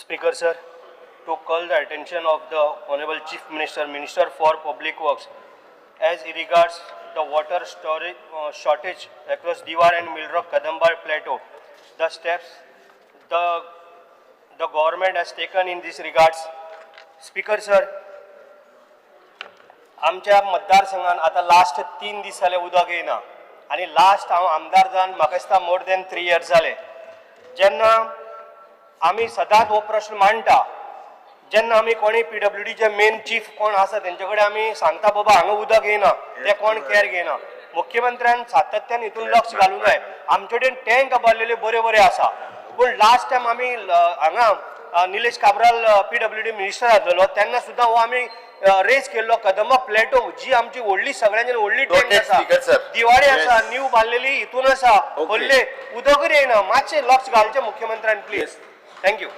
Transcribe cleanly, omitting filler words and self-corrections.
Speaker sir, to call the attention of the Honorable Chief Minister, Minister for Public Works, as regards the water storage shortage across Diwar and Milrock Kadambar Plateau, the steps the government has taken in this regards. Speaker sir, आमच्या मतदारसंघात आता last 3 दीस जाले उदक येना आणि last हांव आमदार जावन म्हाका दिसता मोर दॅन 3 years जाले. जेन्ना आमी सदांच हो प्रश्न मांडटा, जेन्ना आमी कोणी PWDचे मेन चीफ कोण आसा तेंचे कडेन आमी सांगता बाबा हांगा उदक येना, ते कोण केअर घेना. मुख्यमंत्र्यान सातत्यान हितून लक्ष घालूंक जाय. आमचे कडेन टँक बांदलेले बरे बरे आसा, पूण लास्ट टायम आमी हांगा निलेश काब्राल PWD मिनिस्टर आसलो तेन्ना सुद्दां हो आमी रेस केल्लो कदंबा प्लेटो, जी आमची व्हडली सगळ्यांनी व्हडली टँक आसा, दिवाळी आसा, न्यू बांदलेली हितून आसा, व्हडले उदकूच येना. मातशें लक्ष घालचें मुख्यमंत्र्यान प्लीज. थँक्यू.